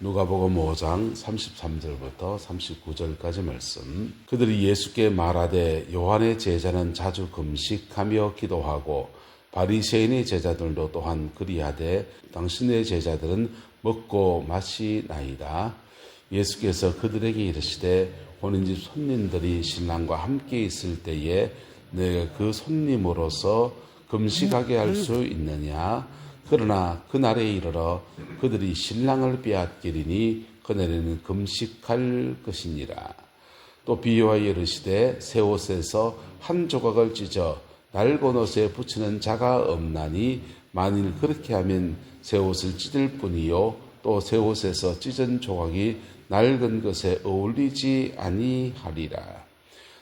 누가복음 5장 33절부터 39절까지 말씀. 그들이 예수께 말하되 요한의 제자는 자주 금식하며 기도하고 바리새인의 제자들도 또한 그리하되 당신의 제자들은 먹고 마시나이다. 예수께서 그들에게 이르시되 본인집 손님들이 신랑과 함께 있을 때에 내가 그 손님으로서 금식하게 할 수 있느냐? 그러나 그날에 이르러 그들이 신랑을 빼앗기리니 그날에는 금식할 것이니라. 또 비유하여 이르시되 새 옷에서 한 조각을 찢어 낡은 옷에 붙이는 자가 없나니 만일 그렇게 하면 새 옷을 찢을 뿐이요 또 새 옷에서 찢은 조각이 낡은 것에 어울리지 아니하리라.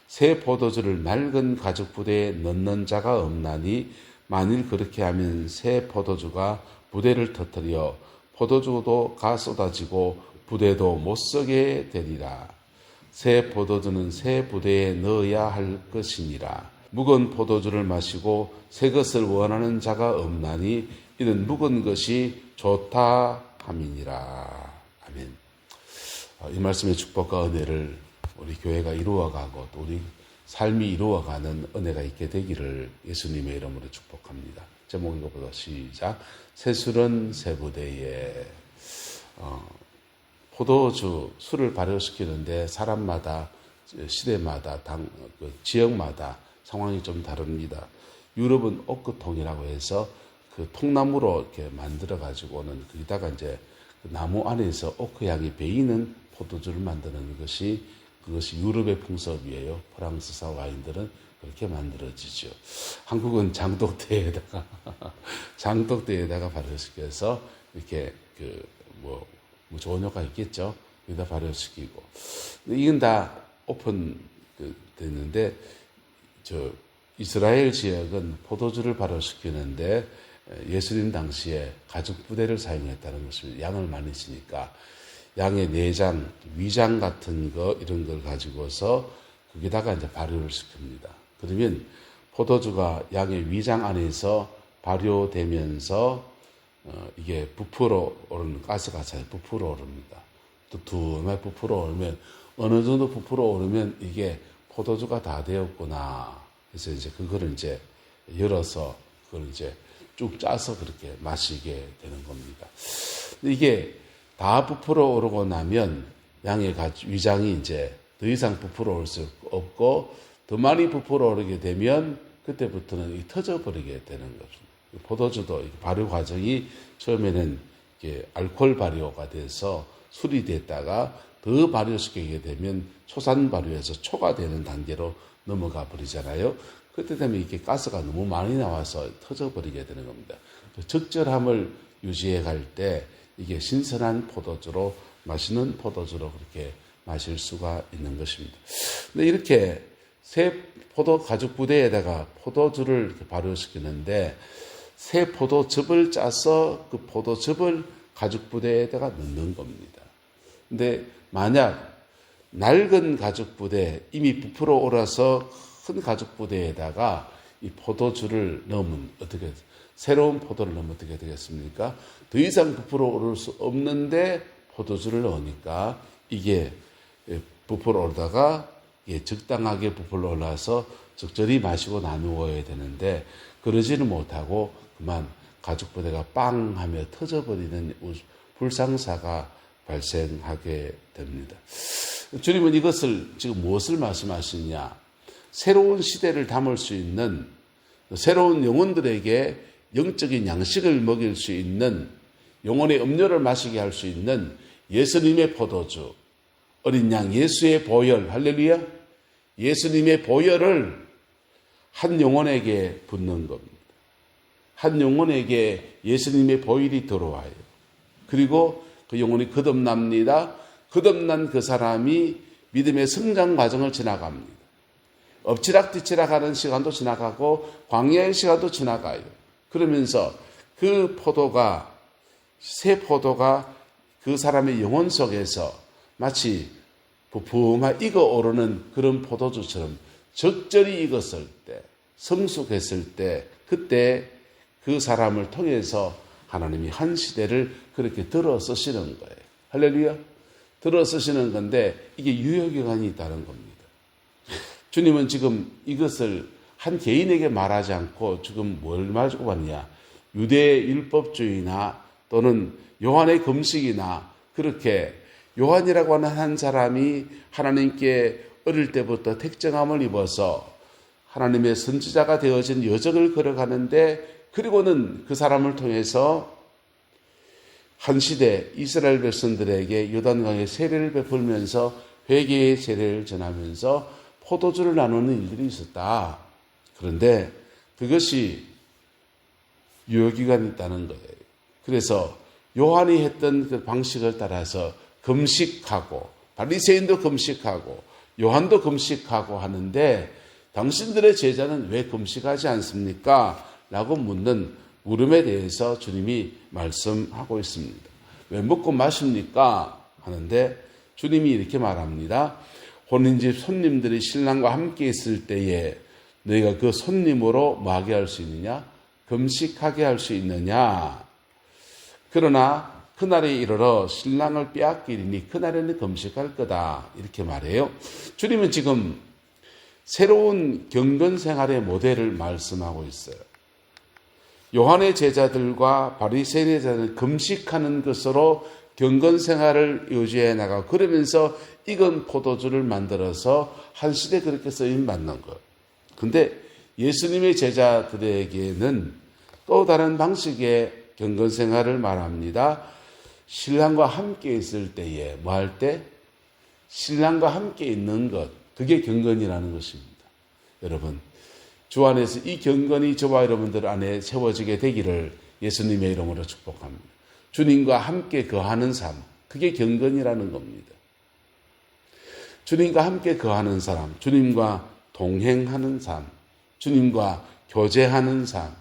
새 포도주를 낡은 가죽 부대에 넣는 자가 없나니 만일 그렇게 하면 새 포도주가 부대를 터뜨려 포도주도 가 쏟아지고 부대도 못 서게 되리라. 새 포도주는 새 부대에 넣어야 할 것이니라. 묵은 포도주를 마시고 새 것을 원하는 자가 없나니 이는 묵은 것이 좋다 함이니라. 아멘. 이 말씀의 축복과 은혜를 우리 교회가 이루어가고 또 우리 삶이 이루어가는 은혜가 있게 되기를 예수님의 이름으로 축복합니다. 제목 읽어보자. 시작. 새술은 새 부대에. 포도주, 술을 발효시키는데 사람마다, 시대마다, 지역마다 상황이 좀 다릅니다. 유럽은 오크통이라고 해서 그 통나무로 이렇게 만들어가지고는 거기다가 이제 그 나무 안에서 오크 향이 배이는 포도주를 만드는 것이 그것이 유럽의 풍습이에요. 프랑스사 와인들은 그렇게 만들어지죠. 한국은 장독대에다가 발효시켜서 이렇게 좋은 효과 있겠죠. 여기다 발효시키고. 이건 다 오픈 됐는데, 이스라엘 지역은 포도주를 발효시키는데 예수님 당시에 가죽 부대를 사용했다는 것입니다. 양을 많이 쓰니까. 양의 내장, 위장 같은 거, 이런 걸 가지고서 거기다가 이제 발효를 시킵니다. 그러면 포도주가 양의 위장 안에서 발효되면서, 이게 부풀어 오르는 가스가 잘 부풀어 오릅니다. 또 두툼하게 부풀어 오르면, 어느 정도 부풀어 오르면 이게 포도주가 다 되었구나. 그래서 이제 그거를 이제 열어서 그걸 이제 쭉 짜서 그렇게 마시게 되는 겁니다. 이게 다 부풀어 오르고 나면 양의 위장이 이제 더 이상 부풀어 오를 수 없고 더 많이 부풀어 오르게 되면 그때부터는 터져버리게 되는 것입니다. 포도주도 발효 과정이 처음에는 이게 알코올 발효가 돼서 술이 됐다가 더 발효시키게 되면 초산 발효에서 초가 되는 단계로 넘어가 버리잖아요. 그때 되면 이게 가스가 너무 많이 나와서 터져버리게 되는 겁니다. 적절함을 유지해 갈 때 이게 신선한 포도주로, 맛있는 포도주로 그렇게 마실 수가 있는 것입니다. 근데 이렇게 새 포도 가죽 부대에다가 포도주를 이렇게 발효시키는데 새 포도즙을 짜서 그 포도즙을 가죽 부대에다가 넣는 겁니다. 근데 만약 낡은 가죽 부대, 이미 부풀어 오라서 큰 가죽 부대에다가 이 포도주를 넣으면 어떻게, 새로운 포도를 넣으면 어떻게 되겠습니까? 더 이상 부풀어 오를 수 없는데 포도주를 넣으니까 이게 부풀어 오르다가 적당하게 부풀어 올라서 적절히 마시고 나누어야 되는데 그러지는 못하고 그만 가죽 부대가 빵 하며 터져버리는 불상사가 발생하게 됩니다. 주님은 이것을 지금 무엇을 말씀하시냐? 새로운 시대를 담을 수 있는, 새로운 영혼들에게 영적인 양식을 먹일 수 있는, 영혼의 음료를 마시게 할 수 있는 예수님의 포도주, 어린 양 예수의 보혈, 할렐루야, 예수님의 보혈을 한 영혼에게 붓는 겁니다. 한 영혼에게 예수님의 보혈이 들어와요. 그리고 그 영혼이 거듭납니다. 거듭난 그 사람이 믿음의 성장 과정을 지나갑니다. 엎치락뒤치락 하는 시간도 지나가고 광야의 시간도 지나가요. 그러면서 그 포도가, 새 포도가 그 사람의 영혼 속에서 마치 부품하 익어오르는 그런 포도주처럼 적절히 익었을 때, 성숙했을 때, 그때 그 사람을 통해서 하나님이 한 시대를 그렇게 들어 쓰시는 거예요. 할렐루야. 들어 쓰시는 건데 이게 유효기간이 있다는 겁니다. 주님은 지금 이것을 한 개인에게 말하지 않고 지금 뭘 말하고 왔냐. 유대 율법주의나 또는 요한의 금식이나 그렇게 요한이라고 하는 한 사람이 하나님께 어릴 때부터 택정함을 입어서 하나님의 선지자가 되어진 여정을 걸어가는데 그리고는 그 사람을 통해서 한 시대 이스라엘 백성들에게 요단강의 세례를 베풀면서 회개의 세례를 전하면서 포도주를 나누는 일들이 있었다. 그런데 그것이 유효기간이 있다는 거예요. 그래서 요한이 했던 그 방식을 따라서 금식하고 바리새인도 금식하고 요한도 금식하고 하는데 당신들의 제자는 왜 금식하지 않습니까? 라고 묻는 물음에 대해서 주님이 말씀하고 있습니다. 왜 먹고 마십니까? 하는데 주님이 이렇게 말합니다. 혼인집 손님들이 신랑과 함께 있을 때에 너희가 그 손님으로 뭐하게 할 수 있느냐? 금식하게 할 수 있느냐? 그러나 그날이 이르러 신랑을 빼앗기리니 그날에는 금식할 거다. 이렇게 말해요. 주님은 지금 새로운 경건 생활의 모델을 말씀하고 있어요. 요한의 제자들과 바리새인의 제자들은 금식하는 것으로 경건 생활을 유지해 나가고 그러면서 익은 포도주를 만들어서 한 시대 그렇게 쓰임받는 것. 근데 예수님의 제자들에게는 또 다른 방식의 경건 생활을 말합니다. 신랑과 함께 있을 때에 뭐 할 때? 신랑과 함께 있는 것. 그게 경건이라는 것입니다. 여러분, 주 안에서 이 경건이 저와 여러분들 안에 세워지게 되기를 예수님의 이름으로 축복합니다. 주님과 함께 거하는 삶, 그게 경건이라는 겁니다. 주님과 함께 거하는 사람, 주님과 동행하는 삶, 주님과 교제하는 삶,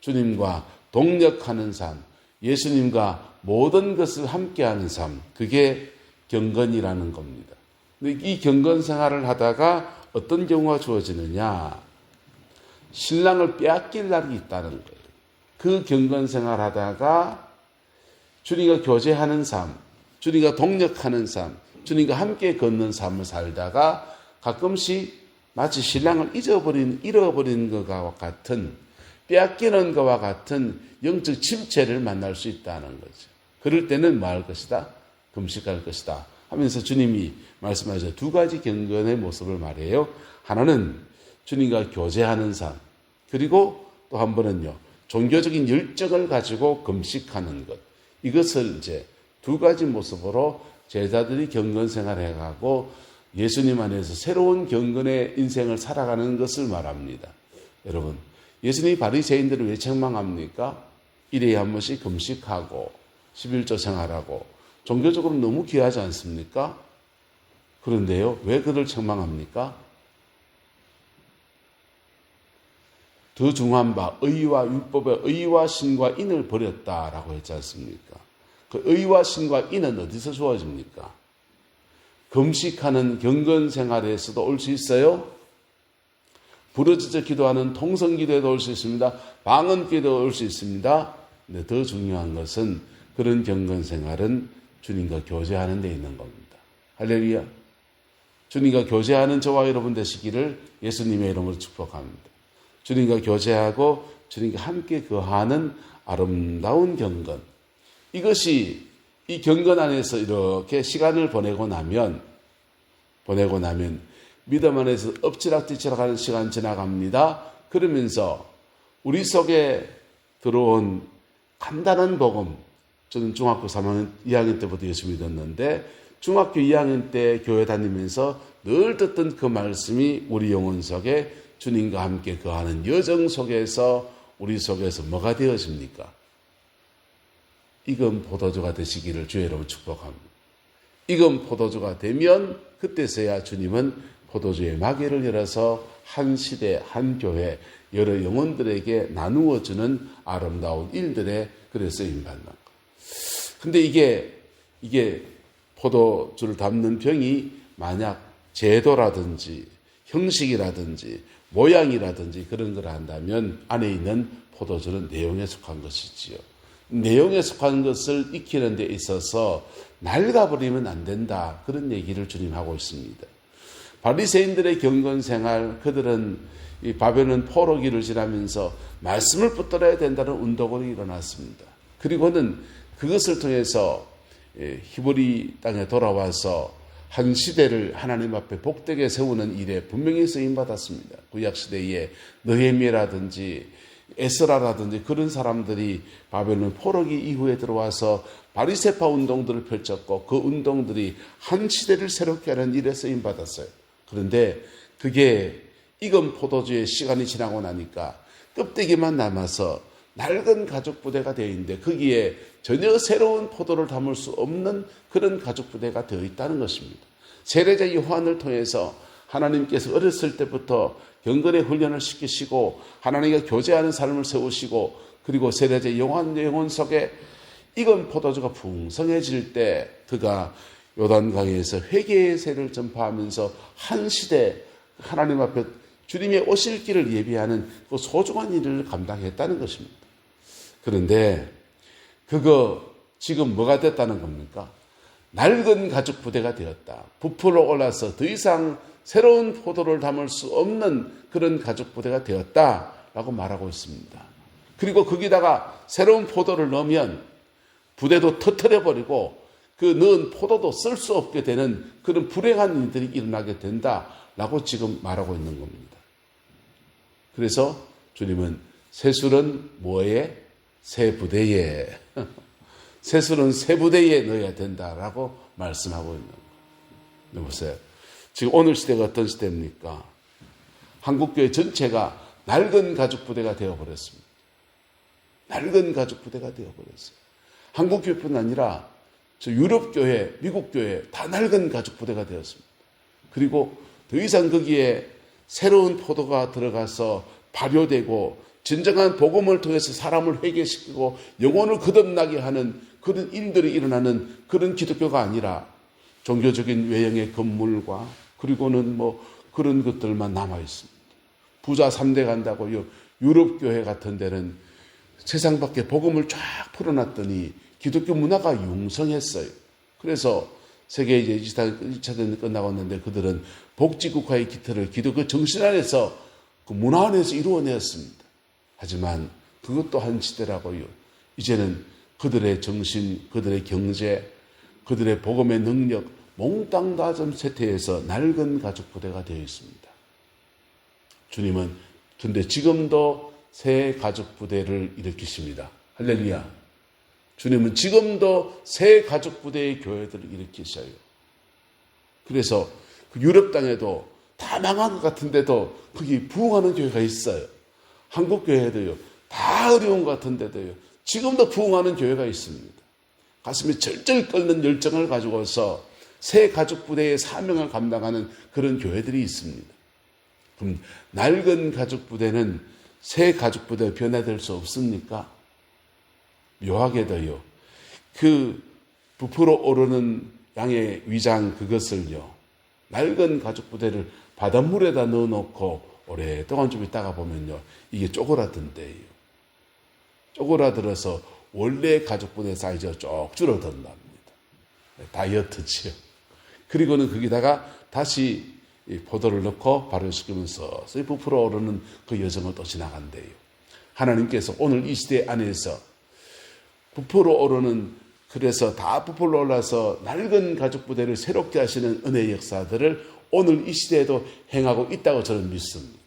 주님과 동력하는 삶, 예수님과 모든 것을 함께하는 삶, 그게 경건이라는 겁니다. 근데 이 경건 생활을 하다가 어떤 경우가 주어지느냐? 신랑을 빼앗길 날이 있다는 거예요. 그 경건 생활하다가 주님과 교제하는 삶, 주님과 동력하는 삶, 주님과 함께 걷는 삶을 살다가 가끔씩 마치 신랑을 잃어버리는 것과 같은, 빼앗기는 것과 같은 영적 침체를 만날 수 있다는 거죠. 그럴 때는 뭐 할 것이다? 금식할 것이다 하면서 주님이 말씀하셔서 두 가지 경건의 모습을 말해요. 하나는 주님과 교제하는 삶, 그리고 또 한 번은요, 종교적인 열정을 가지고 금식하는 것. 이것을 이제 두 가지 모습으로 제자들이 경건 생활을 해가고 예수님 안에서 새로운 경건의 인생을 살아가는 것을 말합니다. 여러분, 예수님이 바리새인들을 왜 책망합니까? 일에 한 번씩 금식하고 11조 생활하고 종교적으로 너무 귀하지 않습니까? 그런데요, 왜 그들 책망합니까? 더 중요한 바 의와 율법의 의와 신과 인을 버렸다라고 했지 않습니까? 그 의와 신과 인은 어디서 주어집니까? 금식하는 경건 생활에서도 올 수 있어요. 부르짖어 기도하는 통성기도에도 올 수 있습니다. 방언기도에도 올 수 있습니다. 근데 더 중요한 것은 그런 경건 생활은 주님과 교제하는 데 있는 겁니다. 할렐루야. 주님과 교제하는 저와 여러분 되시기를 예수님의 이름으로 축복합니다. 주님과 교제하고 주님과 함께 거하는 아름다운 경건. 이것이 이 경건 안에서 이렇게 시간을 보내고 나면 믿음 안에서 엎치락뒤치락하는 시간 지나갑니다. 그러면서 우리 속에 들어온 간단한 복음, 저는 중학교 3학년 2학년 때부터 예수 믿었는데 중학교 2학년 때 교회 다니면서 늘 듣던 그 말씀이 우리 영혼 속에 주님과 함께 거하는 여정 속에서 우리 속에서 뭐가 되어집니까? 익은 포도주가 되시기를 주의 이름으로 축복합니다. 익은 포도주가 되면 그때서야 주님은 포도주의 마개를 열어서 한 시대, 한 교회, 여러 영혼들에게 나누어주는 아름다운 일들에 그래서 쓰임받는 것. 근데 이게 포도주를 담는 병이 만약 제도라든지 형식이라든지 모양이라든지 그런 걸 한다면 안에 있는 포도주는 내용에 속한 것이지요. 내용에 속한 것을 익히는 데 있어서 낡아버리면 안 된다. 그런 얘기를 주님 하고 있습니다. 바리새인들의 경건 생활, 그들은 이 바벨론 포로기를 지나면서 말씀을 붙들어야 된다는 운동이 일어났습니다. 그리고는 그것을 통해서 히브리 땅에 돌아와서 한 시대를 하나님 앞에 복되게 세우는 일에 분명히 쓰임받았습니다. 구약시대에 느헤미야라든지 에스라라든지 그런 사람들이 바벨론 포로기 이후에 들어와서 바리새파 운동들을 펼쳤고 그 운동들이 한 시대를 새롭게 하는 일에 쓰임받았어요. 그런데 그게 익은 포도주의 시간이 지나고 나니까 껍데기만 남아서 낡은 가죽 부대가 되어 있는데 거기에 전혀 새로운 포도를 담을 수 없는 그런 가죽 부대가 되어 있다는 것입니다. 세례자 요한을 통해서 하나님께서 어렸을 때부터 경건의 훈련을 시키시고 하나님과 교제하는 삶을 세우시고 그리고 세례자 요한 영혼 속에 익은 포도주가 풍성해질 때 그가 요단강에서 회개의 세를 전파하면서 한 시대 하나님 앞에 주님의 오실 길을 예비하는 그 소중한 일을 감당했다는 것입니다. 그런데 그거 지금 뭐가 됐다는 겁니까? 낡은 가죽 부대가 되었다. 부풀어 올라서 더 이상 새로운 포도를 담을 수 없는 그런 가죽 부대가 되었다라고 말하고 있습니다. 그리고 거기다가 새로운 포도를 넣으면 부대도 터뜨려버리고 그 넣은 포도도 쓸 수 없게 되는 그런 불행한 일들이 일어나게 된다라고 지금 말하고 있는 겁니다. 그래서 주님은 새술은 뭐에? 새 부대에 새술은 새 부대에 넣어야 된다라고 말씀하고 있는 거예요. 보세요. 지금 오늘 시대가 어떤 시대입니까? 한국교회 전체가 낡은 가죽 부대가 되어버렸습니다. 낡은 가죽 부대가 되어버렸어요. 한국교회뿐 아니라 저 유럽교회, 미국교회 다 낡은 가죽 부대가 되었습니다. 그리고 더 이상 거기에 새로운 포도가 들어가서 발효되고 진정한 복음을 통해서 사람을 회개시키고 영혼을 거듭나게 하는 그런 일들이 일어나는 그런 기독교가 아니라 종교적인 외형의 건물과 그리고는 뭐 그런 것들만 남아 있습니다. 부자 3대 간다고요. 유럽교회 같은 데는 세상 밖에 복음을 쫙 풀어놨더니 기독교 문화가 융성했어요. 그래서 세계 이제 1차 대전이 끝나고 있는데 그들은 복지국가의 기틀을 기독교 정신 안에서 그 문화 안에서 이루어냈습니다. 하지만 그것도 한 시대라고요. 이제는 그들의 정신, 그들의 경제, 그들의 복음의 능력 몽땅 다 좀 쇠퇴해서 낡은 가죽 부대가 되어 있습니다. 주님은 근데 지금도 새 가죽 부대를 일으키십니다. 할렐루야. 주님은 지금도 새 가죽 부대의 교회들을 일으키셔요. 그래서 그 유럽 땅에도 다 망한 것 같은데도 거기 부흥하는 교회가 있어요. 한국 교회도요. 다 어려운 것 같은데도요. 지금도 부흥하는 교회가 있습니다. 가슴이 절절 끓는 열정을 가지고서 새 가죽 부대의 사명을 감당하는 그런 교회들이 있습니다. 그럼 낡은 가죽 부대는 새 가죽 부대에 변화될 수 없습니까? 묘하게도요. 그 부풀어 오르는 양의 위장 그것을요. 낡은 가죽 부대를 바닷물에다 넣어놓고 오랫동안 좀 있다가 보면요. 이게 쪼그라든대요. 쪼그라들어서 원래 가죽 부대 사이즈가 쭉 줄어든답니다. 다이어트지요. 그리고는 거기다가 다시 포도를 넣고 발효시키면서 부풀어 오르는 그 여정을 또 지나간대요. 하나님께서 오늘 이 시대 안에서 부풀어 오르는 그래서 다 부풀어 올라서 낡은 가죽 부대를 새롭게 하시는 은혜의 역사들을 오늘 이 시대에도 행하고 있다고 저는 믿습니다.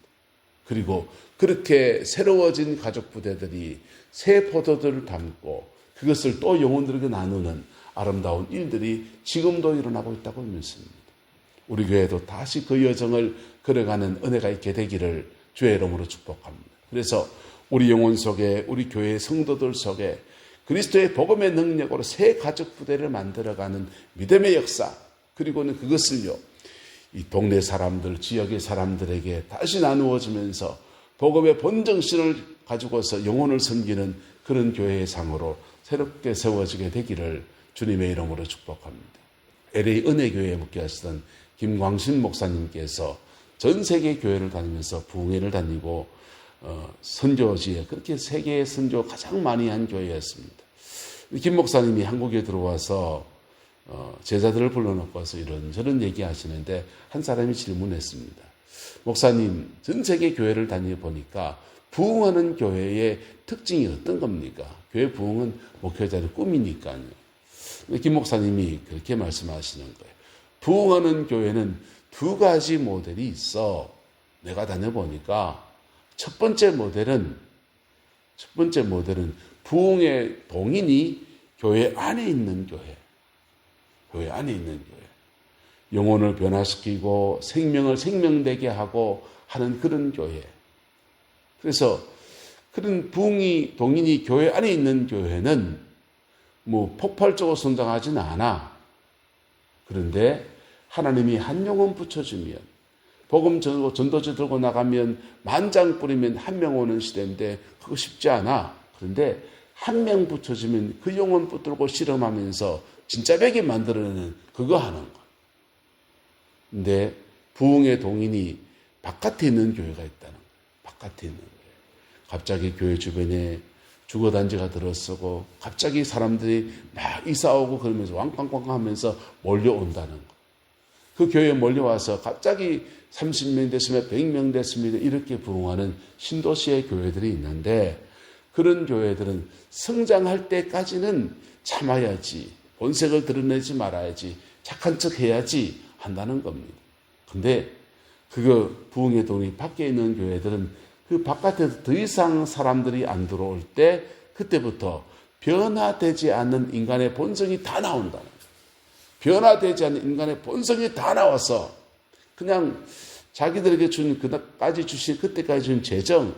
그리고 그렇게 새로워진 가죽 부대들이 새 포도들을 담고 그것을 또 영혼들에게 나누는 아름다운 일들이 지금도 일어나고 있다고 믿습니다. 우리 교회도 다시 그 여정을 걸어가는 은혜가 있게 되기를 주의 이름으로 축복합니다. 그래서 우리 영혼 속에 우리 교회 성도들 속에 그리스도의 복음의 능력으로 새 가죽 부대를 만들어가는 믿음의 역사 그리고는 그것을요 이 동네 사람들 지역의 사람들에게 다시 나누어지면서 복음의 본정신을 가지고서 영혼을 섬기는 그런 교회의 상으로 새롭게 세워지게 되기를 주님의 이름으로 축복합니다. LA 은혜교회에 목회하시던 김광신 목사님께서 전 세계 교회를 다니면서 부흥회를 다니고 선교지에 그렇게 세계의 선교 가장 많이 한 교회였습니다. 김 목사님이 한국에 들어와서 제자들을 불러놓고서 이런저런 얘기하시는데 한 사람이 질문했습니다. 목사님, 전 세계 교회를 다녀보니까 부흥하는 교회의 특징이 어떤 겁니까? 교회 부흥은 목회자의 꿈이니까요. 김 목사님이 그렇게 말씀하시는 거예요. 부흥하는 교회는 두 가지 모델이 있어. 내가 다녀보니까 첫 번째 모델은 부흥의 동인이 교회 안에 있는 교회. 교회 안에 있는 교회. 영혼을 변화시키고 생명을 생명되게 하고 하는 그런 교회. 그래서 그런 부흥이 동인이 교회 안에 있는 교회는 폭발적으로 성장하지는 않아. 그런데 하나님이 한 영혼 붙여주면, 복음 전도지 들고 나가면 만장 뿌리면 한 명 오는 시대인데 그거 쉽지 않아. 그런데 한 명 붙여주면 그 영혼 붙들고 실험하면서 진짜 백이 만들어내는 그거 하는 거. 근데 부흥의 동인이 바깥에 있는 교회가 있다는 거예요. 바깥에 있는 거예요. 갑자기 교회 주변에 주거단지가 들어서고 갑자기 사람들이 막 이사 오고 그러면서 왕꽝꽝 하면서 몰려온다는 거. 그 교회에 몰려와서 갑자기 30명 됐으면 100명 됐습니다. 이렇게 부흥하는 신도시의 교회들이 있는데 그런 교회들은 성장할 때까지는 참아야지, 본색을 드러내지 말아야지, 착한 척 해야지 한다는 겁니다. 근데 그거 부흥의 동이 밖에 있는 교회들은 그 바깥에서 더 이상 사람들이 안 들어올 때 그때부터 변화되지 않는 인간의 본성이 다 나온다는 거예요. 변화되지 않는 인간의 본성이 다 나와서 그냥 자기들에게 준 그때까지 준 재정,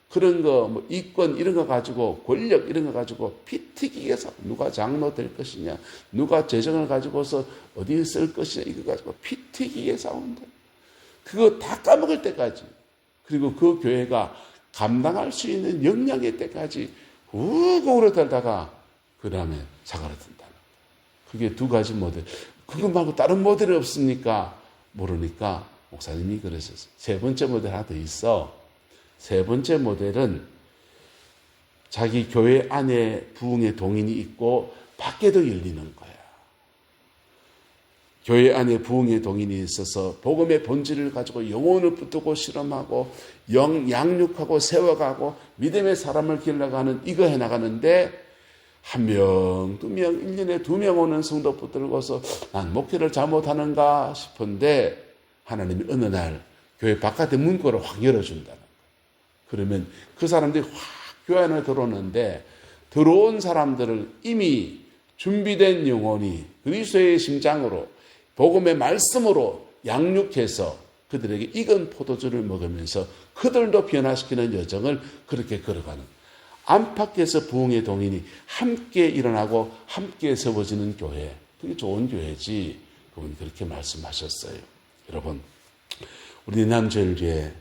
그런 거, 이권 이런 거 가지고, 권력 이런 거 가지고 피튀기게 해서 누가 장로 될 것이냐, 누가 재정을 가지고서 어디에 쓸 것이냐, 이거 가지고 피튀기게 싸운다. 그거 다 까먹을 때까지, 그리고 그 교회가 감당할 수 있는 역량일 때까지 우고로 달다가 그 다음에 사그라든다. 그게 두 가지 모델. 그거 말고 다른 모델이 없습니까? 모르니까 목사님이 그러셨어요. 세 번째 모델 하나 더 있어. 세 번째 모델은 자기 교회 안에 부흥의 동인이 있고 밖에도 열리는 거야. 교회 안에 부흥의 동인이 있어서 복음의 본질을 가지고 영혼을 붙들고 실험하고 양육하고 세워가고 믿음의 사람을 길러가는 이거 해나가는데 한 명, 두 명, 1년에 2명 오는 성도 붙들고서 난 목회를 잘못하는가 싶은데 하나님이 어느 날 교회 바깥에 문고를 확 열어준다는 거예요. 그러면 그 사람들이 확 교회 안에 들어오는데 들어온 사람들을 이미 준비된 영혼이 그리스도의 심장으로 복음의 말씀으로 양육해서 그들에게 익은 포도주를 먹으면서 그들도 변화시키는 여정을 그렇게 걸어가는 안팎에서 부흥의 동인이 함께 일어나고 함께 세워지는 교회, 그게 좋은 교회지. 그분이 그렇게 말씀하셨어요. 여러분, 우리 남절교회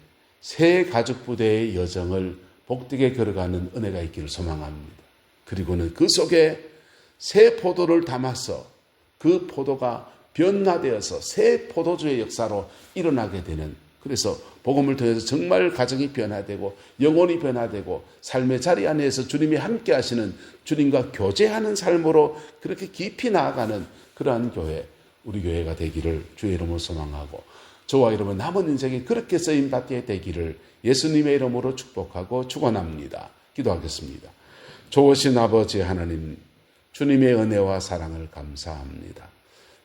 새 가족 부대의 여정을 복되게 걸어가는 은혜가 있기를 소망합니다. 그리고는 그 속에 새 포도를 담아서 그 포도가 변화되어서 새 포도주의 역사로 일어나게 되는, 그래서 복음을 통해서 정말 가정이 변화되고 영혼이 변화되고 삶의 자리 안에서 주님이 함께 하시는, 주님과 교제하는 삶으로 그렇게 깊이 나아가는 그러한 교회, 우리 교회가 되기를 주의 이름으로 소망하고 저와 여러분 남은 인생에 그렇게 쓰임받게 되기를 예수님의 이름으로 축복하고 축원합니다. 기도하겠습니다. 좋으신 아버지 하나님, 주님의 은혜와 사랑을 감사합니다.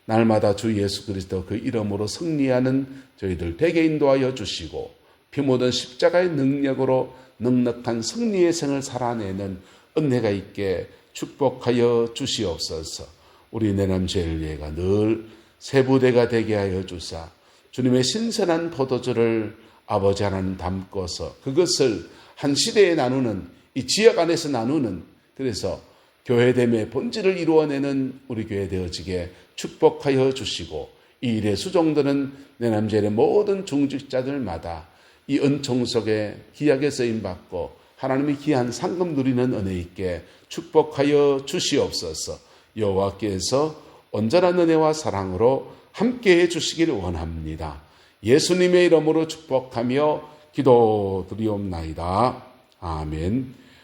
날마다 주 예수 그리스도 그 이름으로 승리하는 저희들 되게 인도하여 주시고 피 묻은 십자가의 능력으로 넉넉한 승리의 생을 살아내는 은혜가 있게 축복하여 주시옵소서. 우리 내남제일예가 늘 세부대가 되게 하여 주사 주님의 신선한 포도주를 아버지 하나님 담고서 그것을 한 시대에 나누는, 이 지역 안에서 나누는, 그래서 교회됨의 본질을 이루어내는 우리 교회 되어지게 축복하여 주시고 이 일에 수종드는 내남제일의 모든 중직자들마다 이 은총 속에 귀하게 쓰임받고 하나님이 귀한 상급 누리는 은혜 있게 축복하여 주시옵소서. 여호와께서 온전한 은혜와 사랑으로 함께해 주시기를 원합니다. 예수님의 이름으로 축복하며 기도드리옵나이다. 아멘.